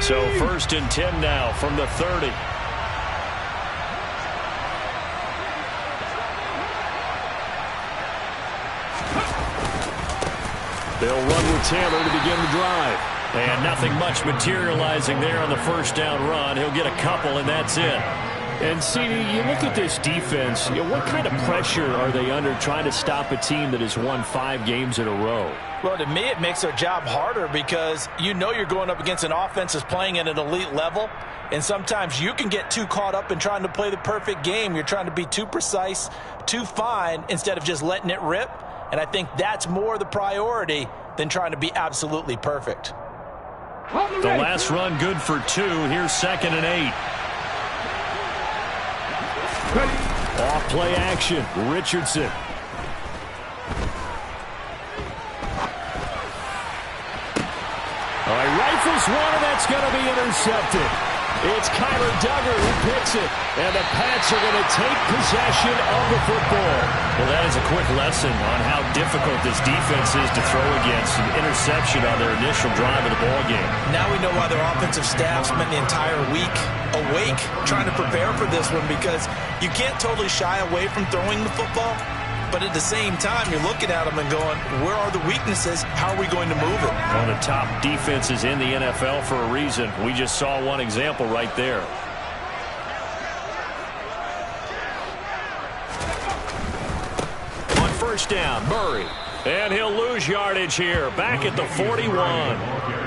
So 1st and 10 now from the 30. They'll run with Taylor to begin the drive. And nothing much materializing there on the first down run. He'll get a couple, and that's it. And, CD, you look at this defense, what kind of pressure are they under trying to stop a team that has won 5 games in a row? Well, to me, it makes their job harder because you know you're going up against an offense that's playing at an elite level, and sometimes you can get too caught up in trying to play the perfect game. You're trying to be too precise, too fine, instead of just letting it rip, and I think that's more the priority than trying to be absolutely perfect. The last run good for 2. Here's 2nd and 8. Off play action. Richardson. All right, rifles one, and that's going to be intercepted. It's Kyler Duggar who picks it, and the Pats are going to take possession of the football. Well, that is a quick lesson on how difficult this defense is to throw against. An interception on their initial drive of the ball game. Now we know why their offensive staff spent the entire week awake trying to prepare for this one, because you can't totally shy away from throwing the football. But at the same time, you're looking at them and going, where are the weaknesses? How are we going to move it? One of the top defenses in the NFL for a reason. We just saw one example right there. On first down, Murray. And he'll lose yardage here. Back at the 41.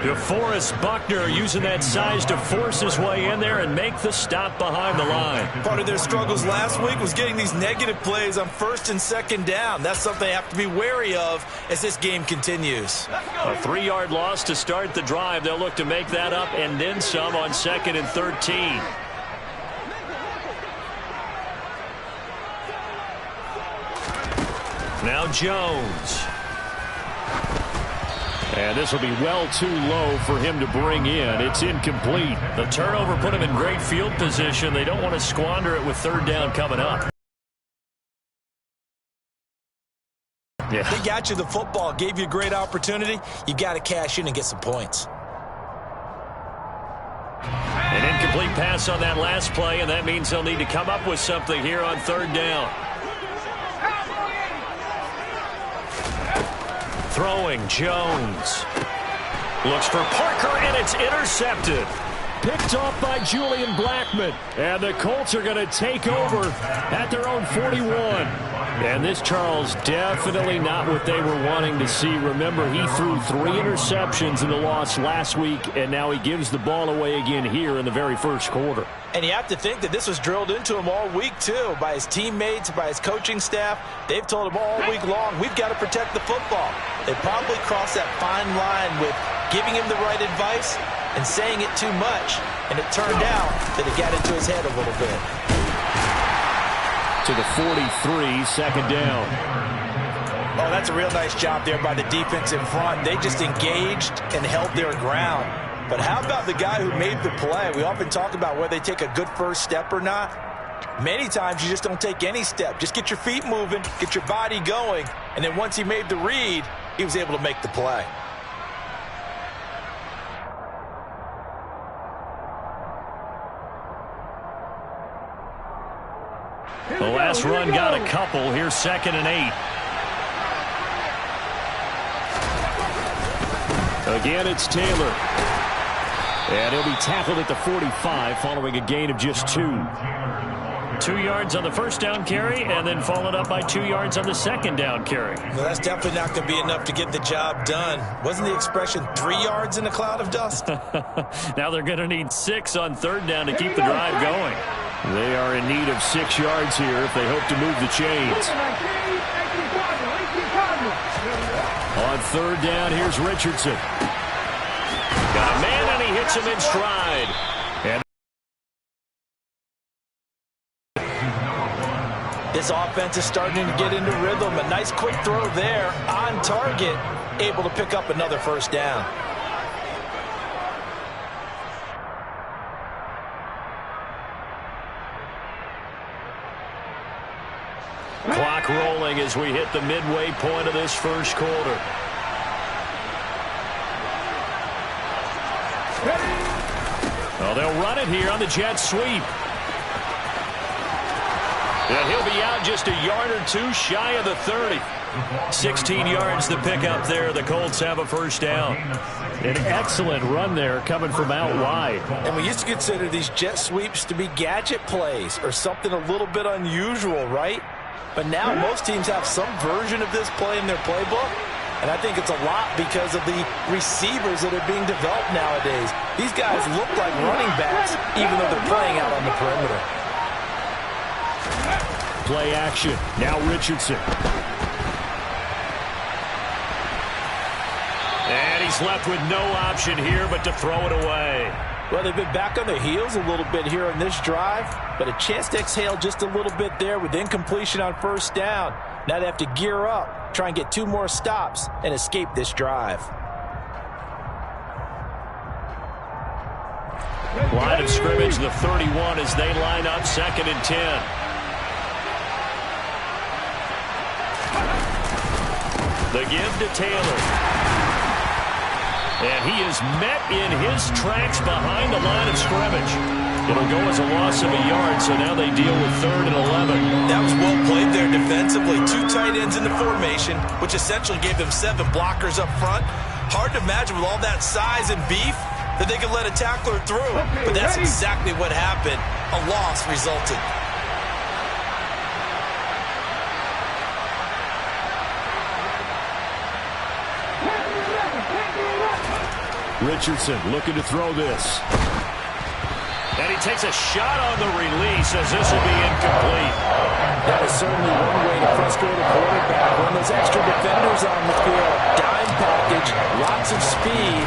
DeForest Buckner using that size to force his way in there and make the stop behind the line. Part of their struggles last week was getting these negative plays on 1st and 2nd down. That's something they have to be wary of as this game continues. A 3-yard loss to start the drive. They'll look to make that up and then some on 2nd and 13. Now Jones. And this will be well too low for him to bring in. It's incomplete. The turnover put him in great field position. They don't want to squander it with 3rd down coming up. Yeah. They got you the football, gave you a great opportunity. You got to cash in and get some points. An incomplete pass on that last play, and that means they'll need to come up with something here on 3rd down. Throwing, Jones. Looks for Parker, and it's intercepted. Picked off by Julian Blackmon. And the Colts are going to take over at their own 41. And this, Charles, definitely not what they were wanting to see. Remember, he threw 3 interceptions in the loss last week, and now he gives the ball away again here in the very first quarter. And you have to think that this was drilled into him all week, too, by his teammates, by his coaching staff. They've told him all week long, we've got to protect the football. They probably crossed that fine line with giving him the right advice and saying it too much, and it turned out that it got into his head a little bit. To the 43, 2nd down. Oh, that's a real nice job there by the defense in front. They just engaged and held their ground. But how about the guy who made the play? We often talk about whether they take a good first step or not. Many times you just don't take any step. Just get your feet moving, get your body going, and then once he made the read, he was able to make the play. The last run got a couple. Here's 2nd and 8. Again, it's Taylor. And he'll be tackled at the 45 following a gain of just 2. 2 yards on the first down carry, and then followed up by 2 yards on the 2nd down carry. Well, that's definitely not going to be enough to get the job done. Wasn't the expression 3 yards in a cloud of dust? Now they're going to need 6 on 3rd down to keep the drive going. They are in need of 6 yards here if they hope to move the chains. On 3rd down, here's Richardson. Got a man, and he hits him in stride. And this offense is starting to get into rhythm. A nice quick throw there on target, able to pick up another 1st down. Clock rolling as we hit the midway point of this first quarter. Well, they'll run it here on the jet sweep. And he'll be out just a yard or two shy of the 30. 16 yards to pick up there. The Colts have a first down. An excellent run there coming from out wide. And we used to consider these jet sweeps to be gadget plays or something a little bit unusual, right? But now most teams have some version of this play in their playbook. And I think it's a lot because of the receivers that are being developed nowadays. These guys look like running backs even though they're playing out on the perimeter. Play action. Now Richardson. And he's left with no option here but to throw it away. Well, they've been back on their heels a little bit here in this drive, but a chance to exhale just a little bit there with incompletion on first down. Now they have to gear up, try and get 2 more stops, and escape this drive. Line of scrimmage, the 31 as they line up 2nd and 10. The give to Taylor. And he is met in his tracks behind the line of scrimmage. It'll go as a loss of a yard, so now they deal with 3rd and 11. That was well played there defensively. 2 tight ends in the formation, which essentially gave them 7 blockers up front. Hard to imagine with all that size and beef that they could let a tackler through. But that's exactly what happened. A loss resulted. Richardson looking to throw this. And he takes a shot on the release as this will be incomplete. That is certainly one way to frustrate a quarterback. When there's extra defenders on the field, dime package, lots of speed,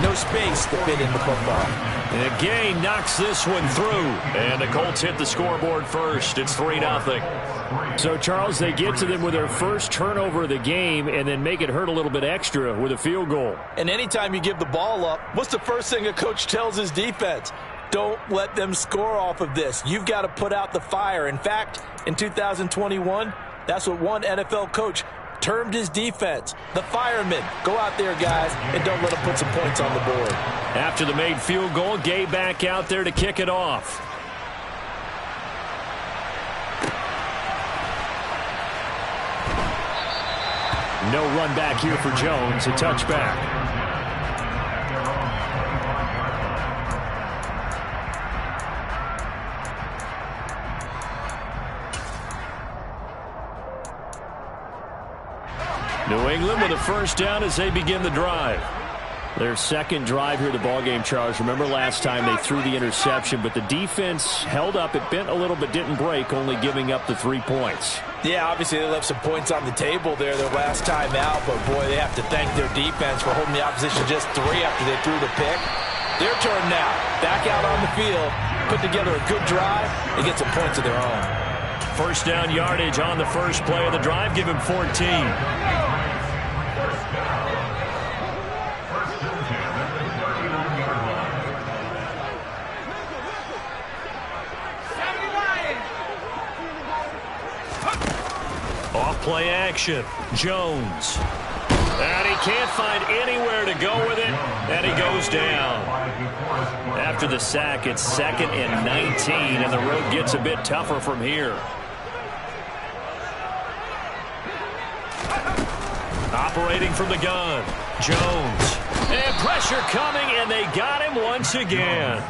no space to fit in the football. And Gay knocks this one through. And the Colts hit the scoreboard first. It's 3-0. So, Charles, they get to them with their first turnover of the game and then make it hurt a little bit extra with a field goal. And anytime you give the ball up, what's the first thing a coach tells his defense? Don't let them score off of this. You've got to put out the fire. In fact, in 2021, that's what one NFL coach termed his defense. The firemen. Go out there, guys, and don't let them put some points on the board. After the made field goal, Gay back out there to kick it off. No run back here for Jones. A touchback. New England with a first down as they begin the drive. Their second drive here of the ballgame, Charles. Remember last time they threw the interception, but the defense held up. It bent a little but didn't break, only giving up the 3 points. Yeah, obviously they left some points on the table there their last time out, but boy, they have to thank their defense for holding the opposition just 3 after they threw the pick. Their turn now. Back out on the field, put together a good drive, and get some points of their own. First down yardage on the first play of the drive. Give him 14. Play action. Jones. And he can't find anywhere to go with it. And he goes down. After the sack, it's 2nd and 19. And the road gets a bit tougher from here. Operating from the gun. Jones. And pressure coming, and they got him once again.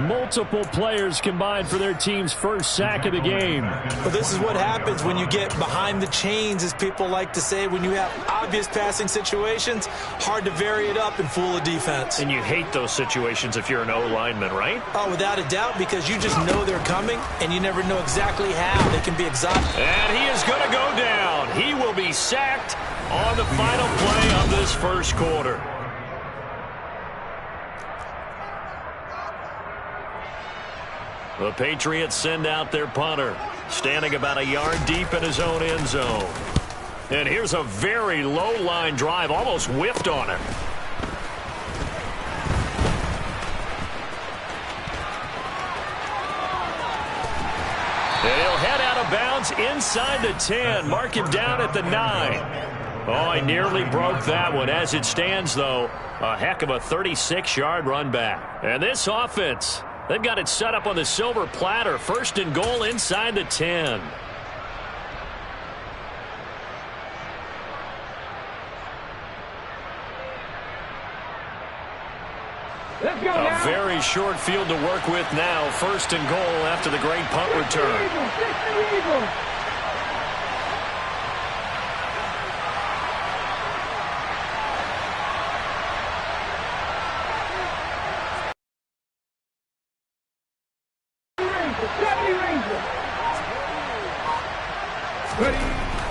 Multiple players combined for their team's first sack of the game. Well, this is what happens when you get behind the chains, as people like to say. When you have obvious passing situations, hard to vary it up and fool a defense. And you hate those situations if you're an O-lineman, right? Oh, without a doubt, because you just know they're coming, and you never know exactly how. They can be exotic. And he is going to go down. He will be sacked on the final play of this first quarter. The Patriots send out their punter, standing about a yard deep in his own end zone. And here's a very low-line drive, almost whiffed on him. And he'll head out of bounds inside the 10, mark him down at the 9. Oh, I nearly broke that one. As it stands, though, a heck of a 36-yard run back. And this offense, they've got it set up on the silver platter. 1st and goal inside the 10. A very short field to work with now. 1st and goal after the great punt return.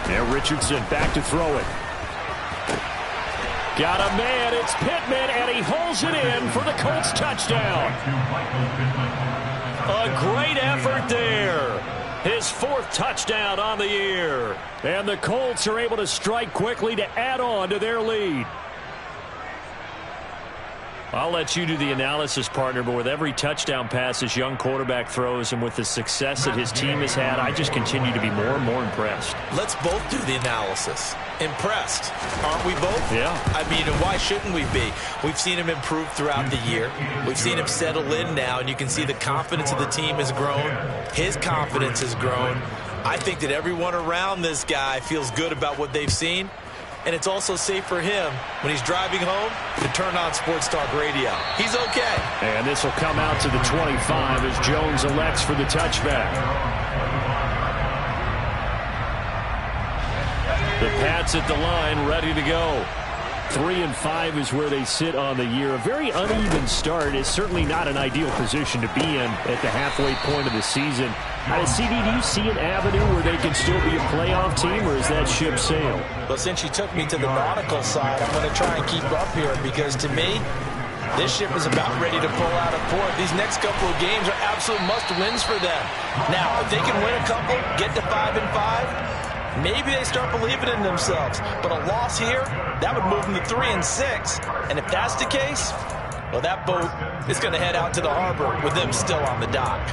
And Richardson back to throw it. Got a man, it's Pittman, and he holds it in for the Colts touchdown. A great effort there. His 4th touchdown on the year. And the Colts are able to strike quickly to add on to their lead. I'll let you do the analysis, partner, but with every touchdown pass this young quarterback throws and with the success that his team has had, I just continue to be more and more impressed. Let's both do the analysis. Impressed, aren't we both? Yeah. I mean, and why shouldn't we be? We've seen him improve throughout the year. We've seen him settle in now, and you can see the confidence of the team has grown. His confidence has grown. I think that everyone around this guy feels good about what they've seen. And it's also safe for him when he's driving home to turn on Sports Talk Radio. He's okay. And this will come out to the 25 as Jones elects for the touchback. The Pats at the line, ready to go. 3-5 is where they sit on the year. A very uneven start is certainly not an ideal position to be in at the halfway point of the season. CD, do you see an avenue where they can still be a playoff team, or is that ship sailed? Well, since you took me to the nautical side, I'm going to try and keep up here because, to me, this ship is about ready to pull out of port. These next couple of games are absolute must-wins for them. Now, if they can win a couple, get to 5-5, maybe they start believing in themselves. But a loss here, that would move them to 3-6. And if that's the case, well, that boat is going to head out to the harbor with them still on the dock.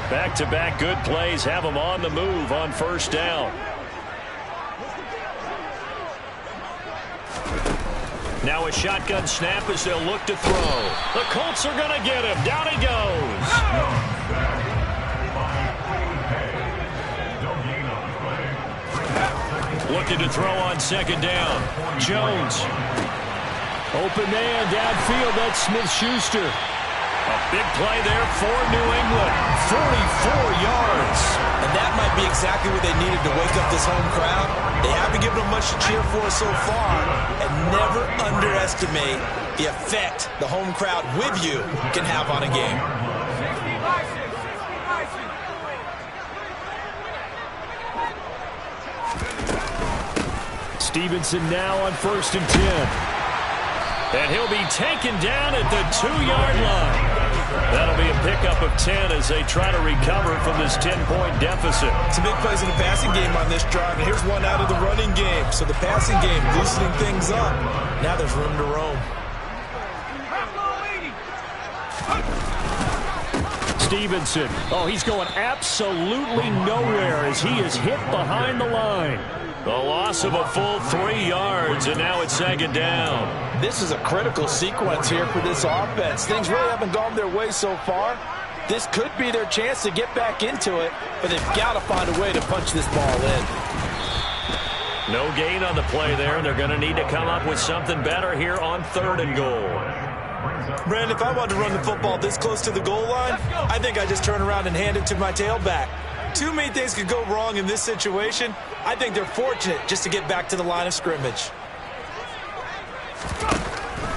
Back-to-back good plays have them on the move on 1st down. Now a shotgun snap as they'll look to throw. The Colts are going to get him. Down he goes. Looking to throw on 2nd down. Jones. Open man downfield. That's Smith-Schuster. A big play there for New England. 44 yards. And that might be exactly what they needed to wake up this home crowd. They haven't given them much to cheer for so far. And never underestimate the effect the home crowd with you can have on a game. Stevenson now on 1st and 10. And he'll be taken down at the 2-yard line. That'll be a pickup of 10 as they try to recover from this 10-point deficit. Some big plays in the passing game on this drive, and here's one out of the running game. So the passing game loosening things up. Now there's room to roam. Stevenson. Oh, he's going absolutely nowhere as he is hit behind the line. The loss of a full 3 yards, and now it's 2nd down. This is a critical sequence here for this offense. Things really haven't gone their way so far. This could be their chance to get back into it, but they've got to find a way to punch this ball in. No gain on the play there, and they're going to need to come up with something better here on 3rd and goal. Brandon, if I wanted to run the football this close to the goal line, I think I just turn around and hand it to my tailback. Too many things could go wrong in this situation. I think they're fortunate just to get back to the line of scrimmage.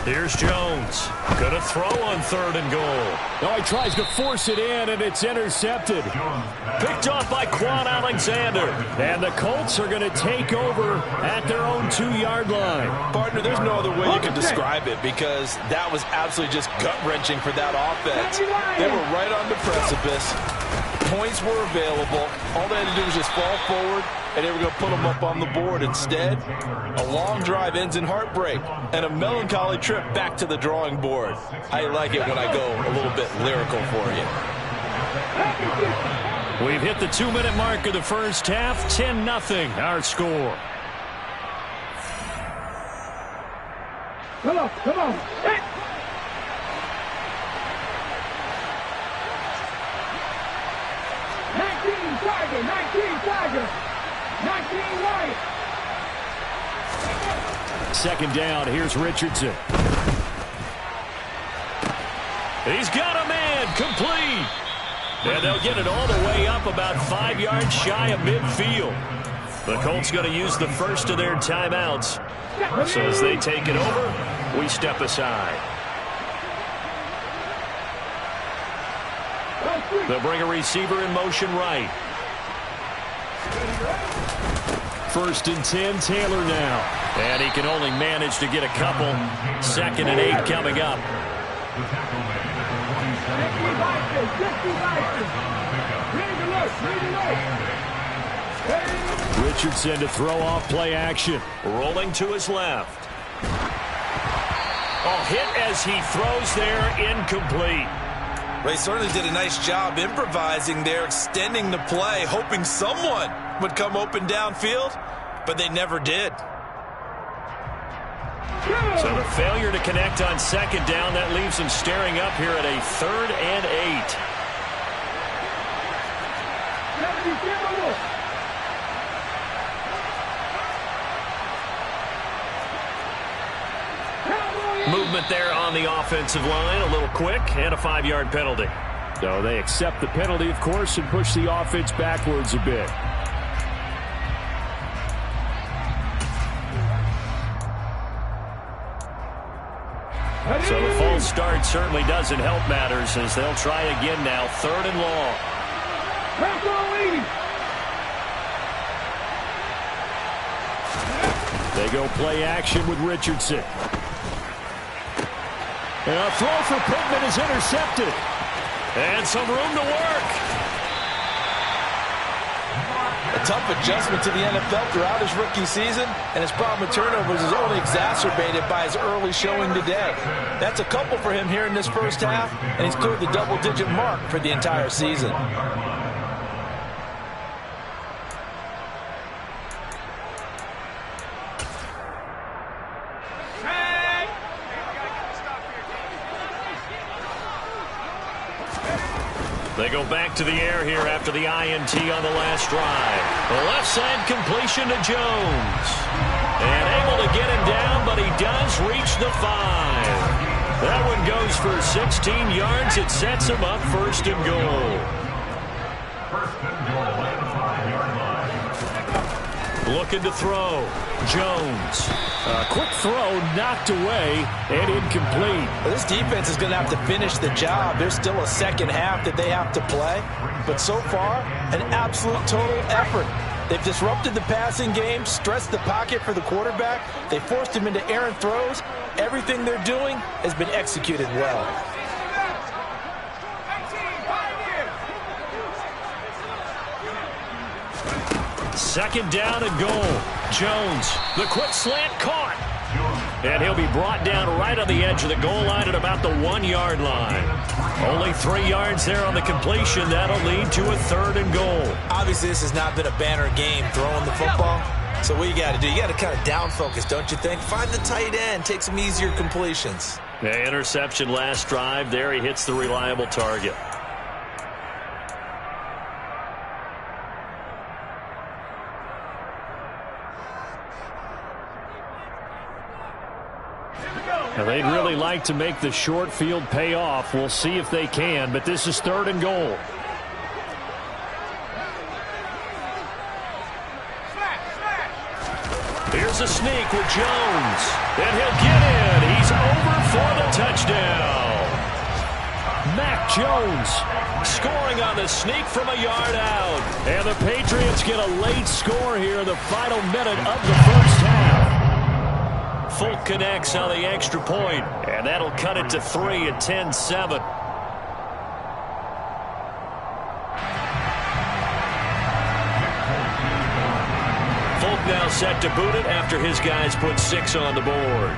Here's Jones. Gonna throw on 3rd and goal. Oh, he tries to force it in, and it's intercepted. Picked off by Quan Alexander. And the Colts are going to take over at their own 2-yard line. Partner, there's no other way you can describe it because that was absolutely just gut-wrenching for that offense. They were right on the precipice. Points were available. All they had to do was just fall forward, and they were going to put them up on the board. Instead, a long drive ends in heartbreak and a melancholy trip back to the drawing board. I like it when I go a little bit lyrical for you. We've hit the 2-minute mark of the first half. 10-0 our score. Come on. Hey. 19 Tiger. 19 White. Second down, here's Richardson. He's got a man, complete. And they'll get it all the way up about 5 yards shy of midfield. The Colts going to use the first of their timeouts. So as they take it over, we step aside. They'll bring a receiver in motion right. 1st and 10, Taylor now. And he can only manage to get a couple. 2nd and 8 coming up. Richardson to throw off play action. Rolling to his left. Oh, hit as he throws there, incomplete. Well, he certainly did a nice job improvising there, extending the play, hoping someone would come open downfield, but they never did. So the failure to connect on 2nd down, that leaves him staring up here at a 3rd and 8. Movement there on the offensive line, a little quick, and a 5-yard penalty. So they accept the penalty, of course, and push the offense backwards a bit. So the false start certainly doesn't help matters as they'll try again now, 3rd and long. They go play action with Richardson. And a throw for Pittman is intercepted. And some room to work. A tough adjustment to the NFL throughout his rookie season, and his problem with turnovers is only exacerbated by his early showing today. That's a couple for him here in this first half, and he's cleared the double-digit mark for the entire season. They go back to the air here after the INT on the last drive. The left side completion to Jones. And able to get him down, but he does reach the 5. That one goes for 16 yards. It sets him up 1st and goal. Looking to throw. Jones. A quick throw knocked away and incomplete. Well, this defense is going to have to finish the job. There's still a second half that they have to play. But so far, an absolute total effort. They've disrupted the passing game, stressed the pocket for the quarterback. They forced him into errant throws. Everything they're doing has been executed well. Second down and goal. Jones, the quick slant caught. And he'll be brought down right on the edge of the goal line at about the 1-yard line. Only 3 yards there on the completion. That'll lead to a 3rd and goal. Obviously, this has not been a banner game throwing the football. So what you got to do, you got to kind of down focus, don't you think? Find the tight end, take some easier completions. The interception last drive. There he hits the reliable target. Now they'd really like to make the short field pay off. We'll see if they can, but this is 3rd and goal. Here's a sneak with Jones. And he'll get in. He's over for the touchdown. Mac Jones scoring on the sneak from a yard out. And the Patriots get a late score here in the final minute of the first half. Folk connects on the extra point, and that'll cut it to 3 at 10-7. Folk now set to boot it after his guys put 6 on the board.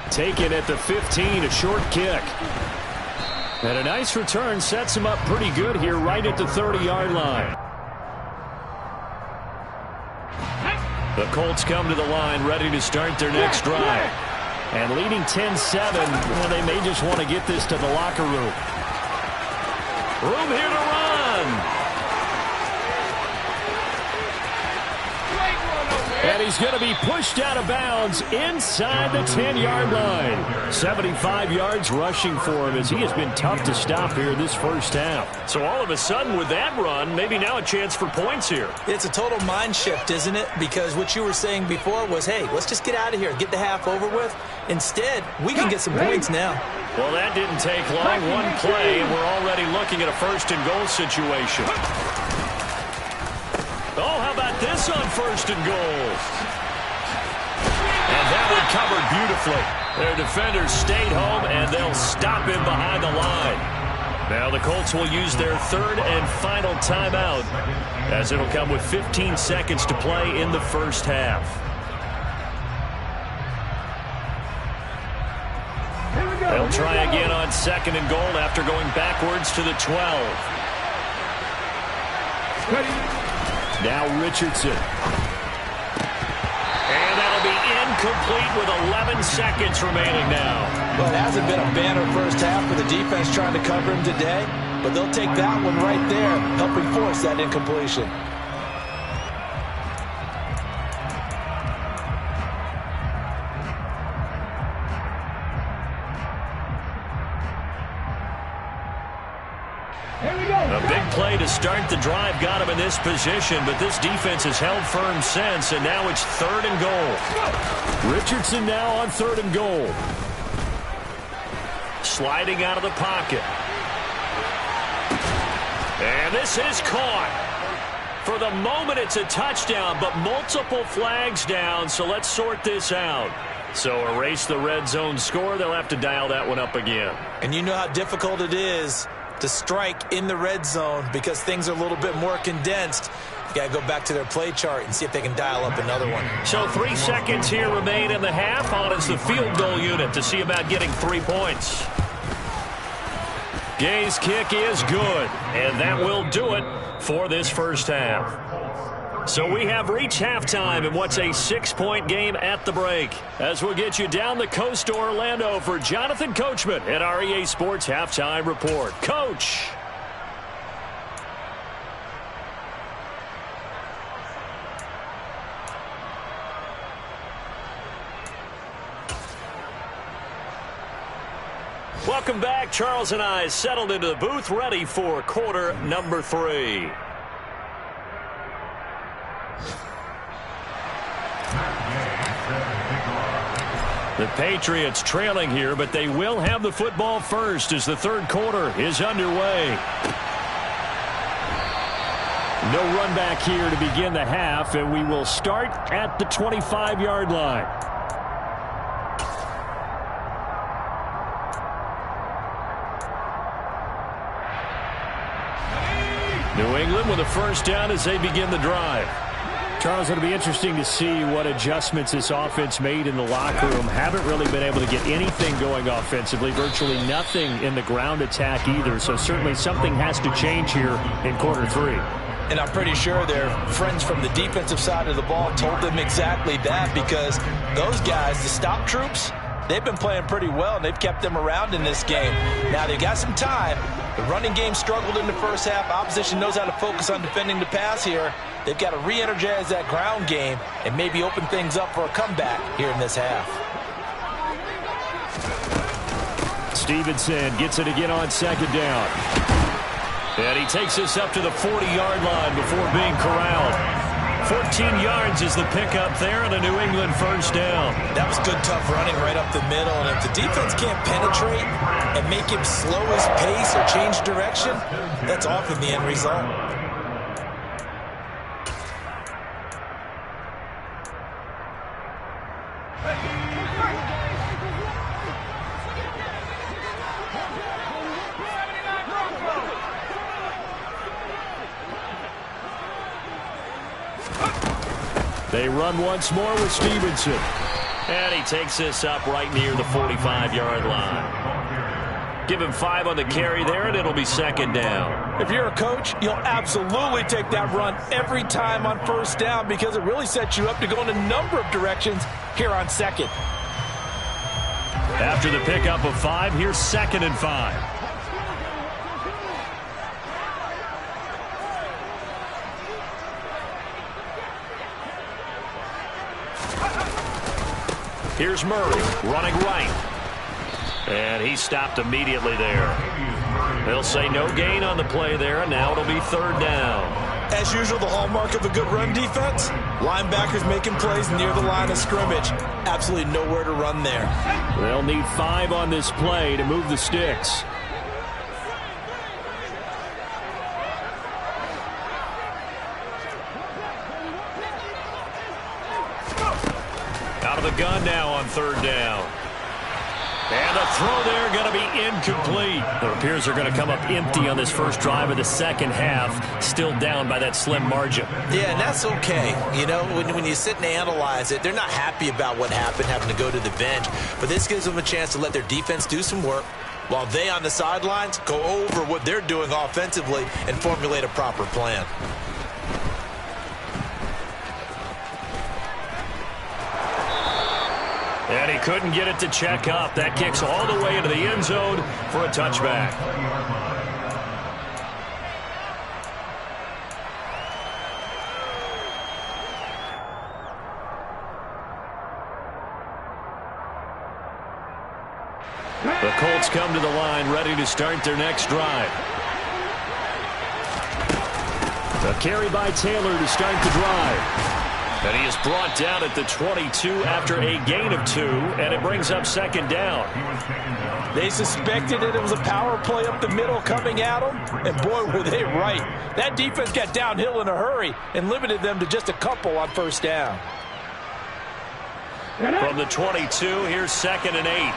Taken at the 15, a short kick. And a nice return sets him up pretty good here right at the 30-yard line. The Colts come to the line ready to start their next drive. And leading 10-7, well, they may just want to get this to the locker room. Room here to run. And he's going to be pushed out of bounds inside the 10-yard line. 75 yards rushing for him as he has been tough to stop here this first half. So all of a sudden with that run, maybe now a chance for points here. It's a total mind shift, isn't it? Because what you were saying before was, hey, let's just get out of here, get the half over with. Instead, we can get some points now. Well, that didn't take long. One play, and we're already looking at a first-and-goal situation. Oh, how about this on first and goal? And that one covered beautifully. Their defenders stayed home, and they'll stop him behind the line. Now the Colts will use their third and final timeout, as it'll come with 15 seconds to play in the first half. They'll try again on second and goal after going backwards to the 12. Now Richardson. And that'll be incomplete with 11 seconds remaining now. Well, it hasn't been a banner first half for the defense trying to cover him today, but they'll take that one right there, helping force that incompletion. A big play to start the drive got him in this position, but this defense has held firm since, and now it's third and goal. Richardson now on third and goal. Sliding out of the pocket. And this is caught. For the moment, it's a touchdown, but multiple flags down, so let's sort this out. So erase the red zone score. They'll have to dial that one up again. And you know how difficult it is to strike in the red zone because things are a little bit more condensed. You got to go back to their play chart and see if they can dial up another one. So 3 seconds here remain in the half. On is the field goal unit to see about getting 3 points. Gay's kick is good, and that will do it for this first half. So we have reached halftime in what's a 6-point game at the break. As we'll get you down the coast to Orlando for Jonathan Coachman at our EA Sports Halftime Report. Coach. Welcome back. Charles and I settled into the booth ready for quarter number 3. The Patriots trailing here, but they will have the football first as the third quarter is underway. No run back here to begin the half, and we will start at the 25-yard line. New England with a first down as they begin the drive. Charles, it'll be interesting to see what adjustments this offense made in the locker room. Haven't really been able to get anything going offensively. Virtually nothing in the ground attack either. So certainly something has to change here in quarter 3. And I'm pretty sure their friends from the defensive side of the ball told them exactly that, because those guys, the stop troops, they've been playing pretty well, and they've kept them around in this game. Now, they've got some time. The running game struggled in the first half. Opposition knows how to focus on defending the pass here. They've got to re-energize that ground game and maybe open things up for a comeback here in this half. Stevenson gets it again on second down. And he takes this up to the 40-yard line before being corralled. 14 yards is the pickup there and a New England first down. That was good, tough running right up the middle. And if the defense can't penetrate and make him slow his pace or change direction, that's often the end result. They run once more with Stevenson. And he takes this up right near the 45-yard line. Give him 5 on the carry there, and it'll be second down. If you're a coach, you'll absolutely take that run every time on first down because it really sets you up to go in a number of directions here on second. After the pickup of 5, here's 2nd and 5. Here's Murray running right. And he stopped immediately there. They'll say no gain on the play there, and now it'll be 3rd down. As usual, the hallmark of a good run defense, linebackers making plays near the line of scrimmage. Absolutely nowhere to run there. They'll need 5 on this play to move the sticks. Out of the gun now on 3rd down. And the throw there going to be incomplete. It appears they're going to come up empty on this first drive of the second half. Still down by that slim margin. Yeah, and that's okay. You know, when you sit and analyze it, they're not happy about what happened, having to go to the bench. But this gives them a chance to let their defense do some work while they on the sidelines go over what they're doing offensively and formulate a proper plan. And he couldn't get it to check up. That kicks all the way into the end zone for a touchback. The Colts come to the line ready to start their next drive. A carry by Taylor to start the drive. And he is brought down at the 22 after a gain of 2, and it brings up 2nd down. They suspected it was a power play up the middle coming at them, and boy, were they right. That defense got downhill in a hurry and limited them to just a couple on first down. From the 22, here's 2nd and 8.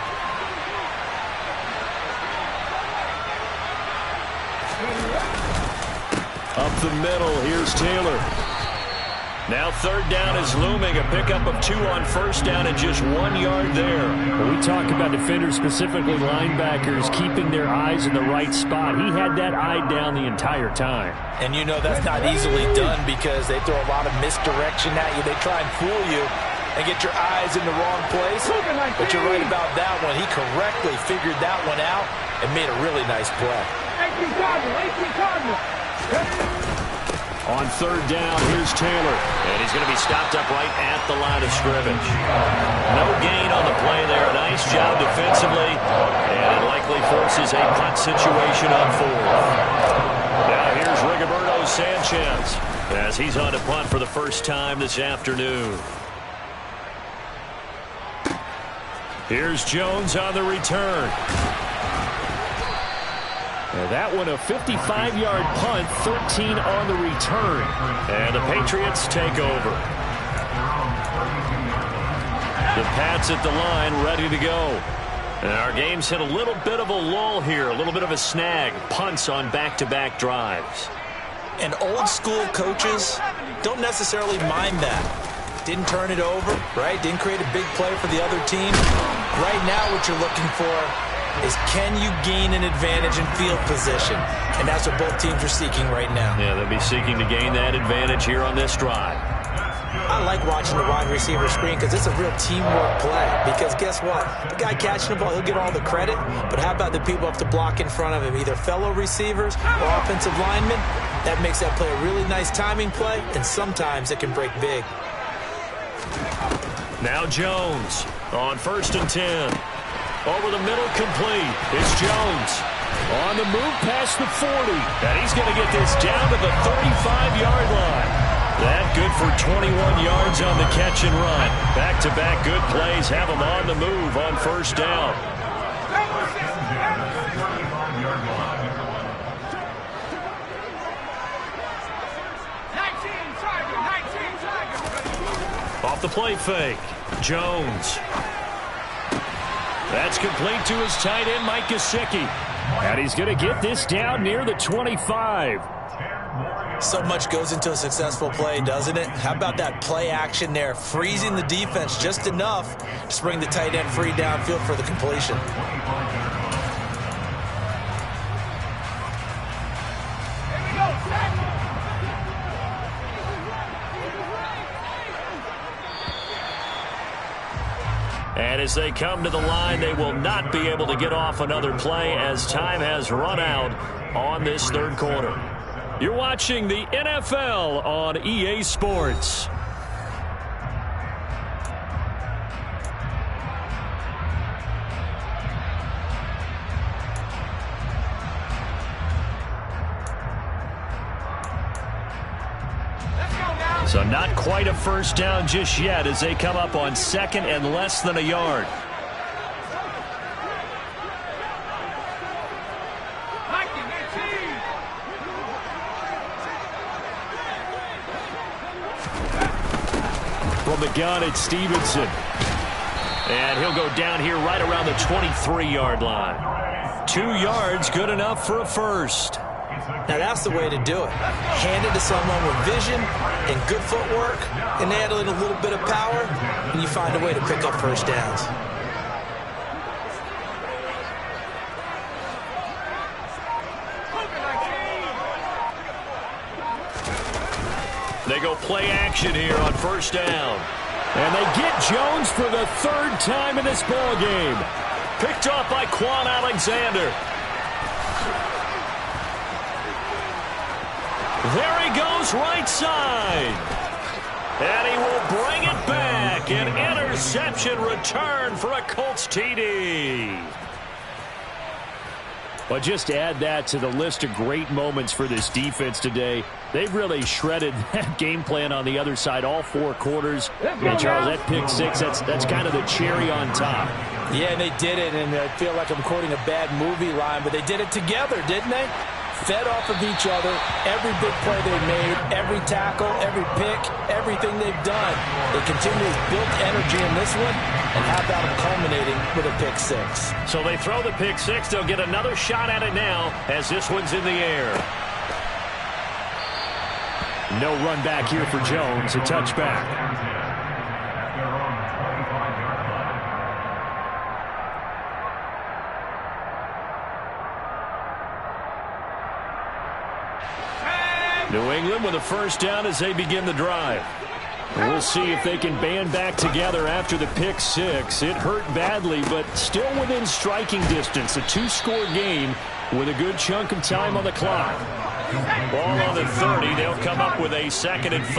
Up the middle, here's Taylor. Now 3rd down is looming. A pickup of 2 on first down and just 1 yard there. When we talk about defenders, specifically linebackers, keeping their eyes in the right spot. He had that eye down the entire time. And you know that's not easily done because they throw a lot of misdirection at you. They try and fool you and get your eyes in the wrong place. But you're right about that one. He correctly figured that one out and made a really nice play. On 3rd down, here's Taylor. And he's going to be stopped up right at the line of scrimmage. No gain on the play there. Nice job defensively. And it likely forces a punt situation on 4th. Now here's Rigoberto Sanchez as he's on to punt for the first time this afternoon. Here's Jones on the return. And that one a 55-yard punt, 13 on the return. And the Patriots take over. The Pats at the line, ready to go. And our game's hit a little bit of a lull here, a little bit of a snag. Punts on back-to-back drives. And old-school coaches don't necessarily mind that. Didn't turn it over, right? Didn't create a big play for the other team. Right now what you're looking for is can you gain an advantage in field position? And that's what both teams are seeking right now. Yeah, they'll be seeking to gain that advantage here on this drive. I like watching the wide receiver screen because it's a real teamwork play. Because guess what? The guy catching the ball, he'll get all the credit. But how about the people up to block in front of him, either fellow receivers or offensive linemen? That makes that play a really nice timing play, and sometimes it can break big. Now Jones on 1st and 10. Over the middle, complete. It's Jones on the move past the 40. And he's going to get this down to the 35-yard line. That good for 21 yards on the catch and run. Back-to-back good plays have him on the move on first down. Off the play fake, Jones. That's complete to his tight end, Mike Gesicki. And he's going to get this down near the 25. So much goes into a successful play, doesn't it? How about that play action there, freezing the defense just enough to bring the tight end free downfield for the completion. And as they come to the line, they will not be able to get off another play as time has run out on this third quarter. You're watching the NFL on EA Sports. So not quite a first down just yet as they come up on second and less than a yard. From the gun, it's Stevenson. And he'll go down here right around the 23-yard line. 2 yards, good enough for a first. Now that's the way to do it. Hand it to someone with vision and good footwork, and add a little bit of power, and you find a way to pick up first downs. They go play action here on first down. And they get Jones for the 3rd time in this ball game. Picked off by Quan Alexander. There he goes, right side. And he will bring it back. An interception return for a Colts TD. But just to add that to the list of great moments for this defense today, they've really shredded that game plan on the other side all 4 quarters. And Charles, that pick 6, that's kind of the cherry on top. Yeah, and they did it, and I feel like I'm quoting a bad movie line, but they did it together, didn't they? Fed off of each other, every big play they made, every tackle, every pick, everything they've done. They continue to build energy in this one, and how about them culminating with a pick 6? So they throw the pick 6. They'll get another shot at it now as this one's in the air. No run back here for Jones, a touchback. New England with a first down as they begin the drive. We'll see if they can band back together after the pick 6. It hurt badly, but still within striking distance. A 2-score game with a good chunk of time on the clock. Ball on the 30. They'll come up with a 2nd and 5.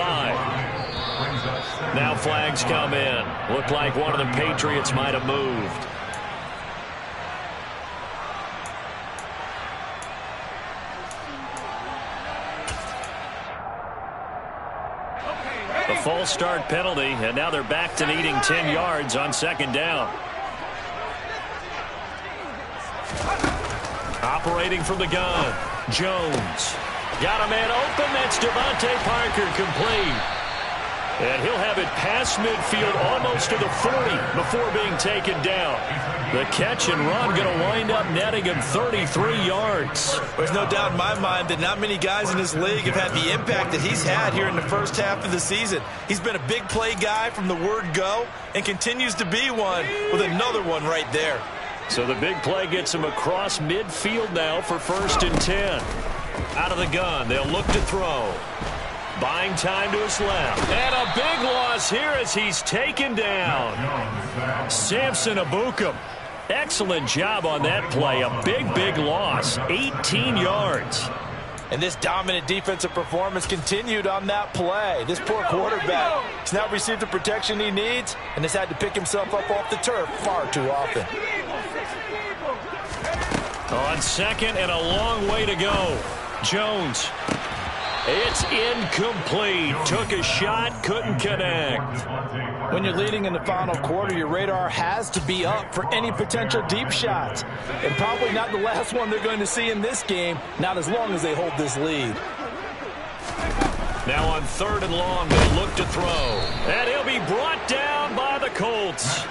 Now flags come in. Looked like one of the Patriots might have moved. A false start penalty, and now they're back to needing 10 yards on 2nd down. Operating from the gun, Jones. Got a man open, that's Devontae Parker, complete. And he'll have it past midfield almost to the 40 before being taken down. The catch and run going to wind up netting him 33 yards. There's no doubt in my mind that not many guys in this league have had the impact that he's had here in the first half of the season. He's been a big play guy from the word go and continues to be one with another one right there. So the big play gets him across midfield now for 1st and 10. Out of the gun, they'll look to throw. Buying time to his left. And a big loss here as he's taken down. Samson Ebukam. Excellent job on that play. A big loss. 18 yards. And this dominant defensive performance continued on that play. This poor quarterback has now received the protection he needs and has had to pick himself up off the turf far too often. On 2nd and a long way to go. Jones. It's incomplete. Took a shot, couldn't connect. When you're leading in the final quarter, your radar has to be up for any potential deep shots. And probably not the last one they're going to see in this game, not as long as they hold this lead. Now on 3rd and long, they look to throw. And he'll be brought down by the Colts.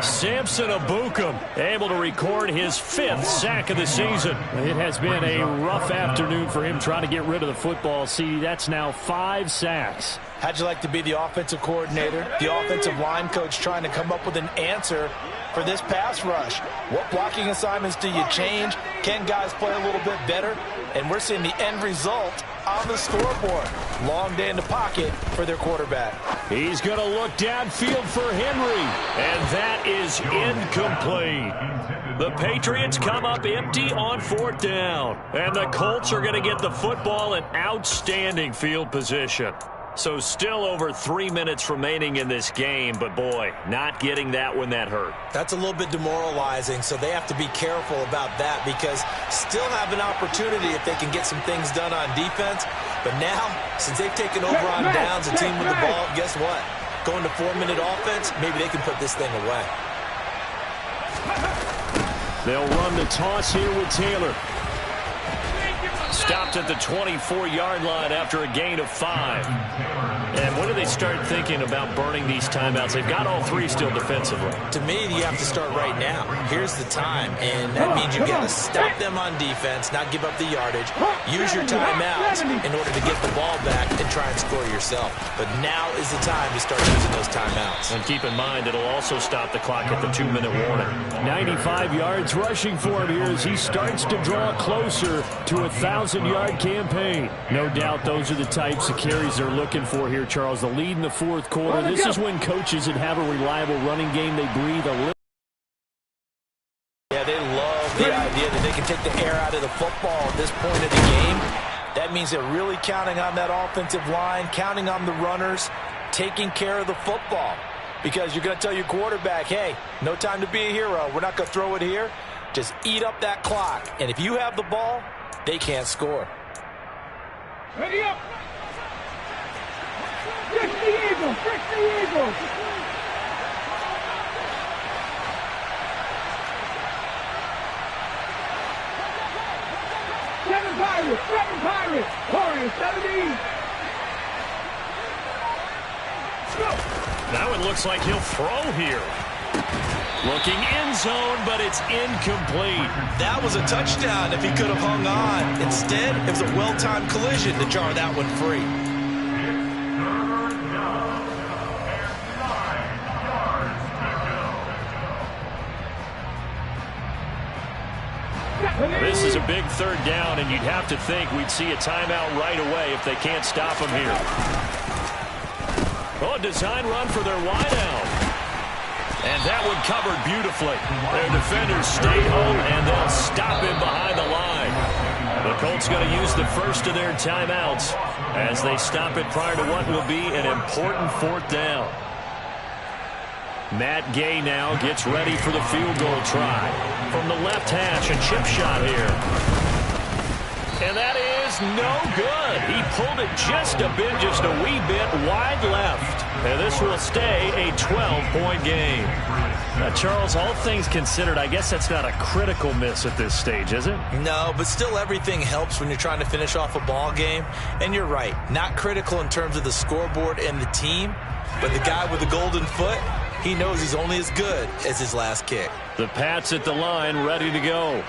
Samson Ebukam able to record his 5th sack of the season. It has been a rough afternoon for him trying to get rid of the football. See, that's now 5 sacks. How'd you like to be the offensive coordinator, the offensive line coach trying to come up with an answer for this pass rush. What blocking assignments do you change? Can guys play a little bit better? And we're seeing the end result on the scoreboard. Long day in the pocket for their quarterback. He's going to look downfield for Henry, and that is incomplete. The Patriots come up empty on 4th down, and the Colts are going to get the football in outstanding field position. So still over 3 minutes remaining in this game, but boy, not getting that when that hurt. That's a little bit demoralizing, so they have to be careful about that because still have an opportunity if they can get some things done on defense. But now, since they've taken over on downs, a team with the ball, guess what? Going to 4-minute offense, maybe they can put this thing away. They'll run the toss here with Taylor. Stopped at the 24-yard line after a gain of 5. And when do they start thinking about burning these timeouts? They've got all 3 still defensively. To me, you have to start right now. Here's the time, and that means you've got to stop them on defense, not give up the yardage. Use your timeouts in order to get the ball back and try and score yourself. But now is the time to start using those timeouts. And keep in mind, it'll also stop the clock at the 2-minute warning. 95 yards rushing for him here as he starts to draw closer to a 1,000-yard campaign. No doubt those are the types of carries they're looking for here, Charles. The lead in the 4th quarter. This is when coaches that have a reliable running game, they breathe a little. Yeah, they love the idea that they can take the air out of the football at this point of the game. That means they're really counting on that offensive line, counting on the runners, taking care of the football. Because you're going to tell your quarterback, hey, no time to be a hero. We're not going to throw it here. Just eat up that clock. And if you have the ball, they can't score. Ready up. Fix the Eagles. Fix the Eagles. Seven Pirates. Warriors, 17. Now it looks like he'll throw here. Looking end zone, but it's incomplete. That was a touchdown if he could have hung on. Instead, it was a well-timed collision to jar that one free. This is a big 3rd down, and you'd have to think we'd see a timeout right away if they can't stop him here. Oh, a design run for their wideout. And that one covered beautifully. Their defenders stay home, and they'll stop him behind the line. The Colts going to use the first of their timeouts as they stop it prior to what will be an important 4th down. Matt Gay now gets ready for the field goal try. From the left hash, a chip shot here. And that is no good. He pulled it just a wee bit wide left. And this will stay a 12-point game. Now, Charles, all things considered, I guess that's not a critical miss at this stage, is it? No, but still everything helps when you're trying to finish off a ball game. And you're right, not critical in terms of the scoreboard and the team, but the guy with the golden foot, he knows he's only as good as his last kick. The Pats at the line, ready to go.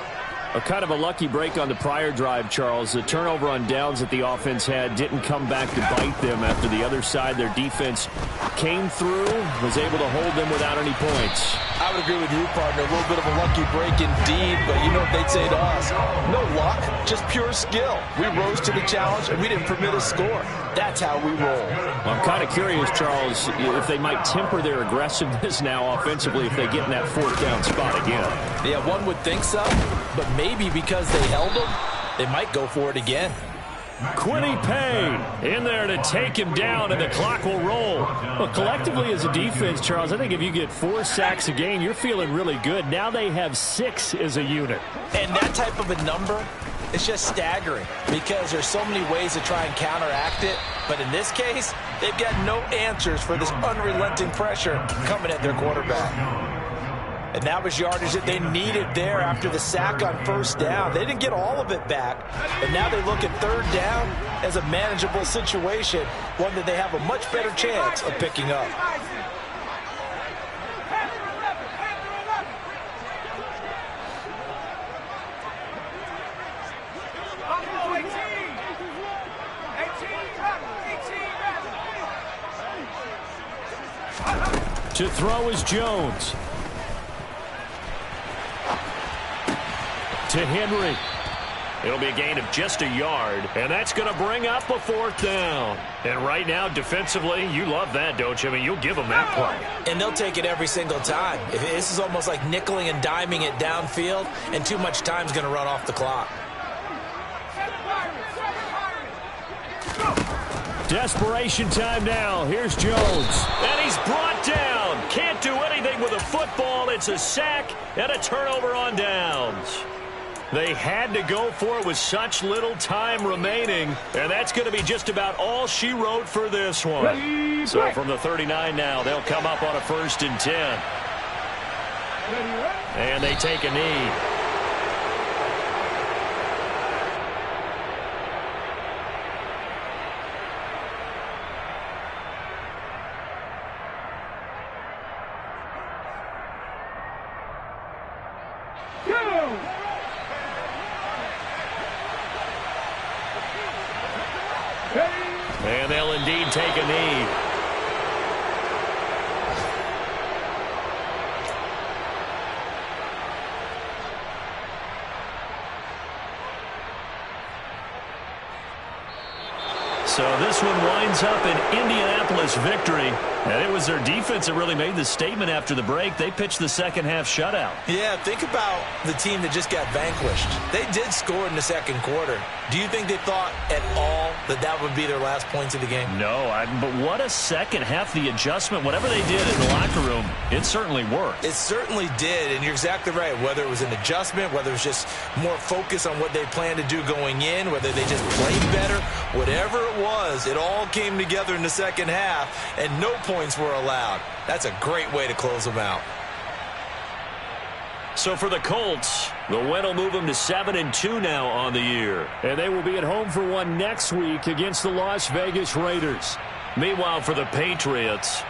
A kind of a lucky break on the prior drive, Charles. The turnover on downs that the offense had didn't come back to bite them after the other side. Their defense came through, was able to hold them without any points. I would agree with you, partner. A little bit of a lucky break indeed, but you know what they'd say to us? No luck, just pure skill. We rose to the challenge, and we didn't permit a score. That's how we roll. Well, I'm kind of curious, Charles, if they might temper their aggressiveness now offensively if they get in that 4th down spot again. Yeah, one would think so, but maybe because they held them, they might go for it again. Quiddy Payne in there to take him down, and the clock will roll. Well, collectively as a defense, Charles, I think if you get 4 sacks a game, you're feeling really good. Now they have 6 as a unit. And that type of a number, it's just staggering because there's so many ways to try and counteract it. But in this case, they've got no answers for this unrelenting pressure coming at their quarterback. And that was yardage that they needed there after the sack on 1st down. They didn't get all of it back, but now they look at 3rd down as a manageable situation, one that they have a much better chance of picking up. To throw is Jones. to Henry. It'll be a gain of just a yard, and that's going to bring up a 4th down. And right now, defensively, you love that, don't you? I mean, you'll give them that play. And they'll take it every single time. This is almost like nickeling and diming it downfield, and too much time's going to run off the clock. Desperation time now. Here's Jones. And he's brought down. Can't do anything with a football. It's a sack and a turnover on downs. They had to go for it with such little time remaining, and that's going to be just about all she wrote for this one. So from the 39 now, they'll come up on a 1st and 10. And they take a knee. And they'll indeed take a knee. So this one winds up an Indianapolis victory. And it was their defense that really made the statement after the break. They pitched the second half shutout. Yeah, think about the team that just got vanquished. They did score in the second quarter. Do you think they thought at all that that would be their last points of the game? No, but what a second half. The adjustment, whatever they did in the locker room, it certainly worked. It certainly did, and you're exactly right. Whether it was an adjustment, whether it was just more focus on what they planned to do going in, whether they just played better, whatever it was, it all came together in the second half, and no points were allowed. That's a great way to close them out. So for the Colts, the win will move them to 7-2 now on the year. And they will be at home for one next week against the Las Vegas Raiders. Meanwhile, for the Patriots,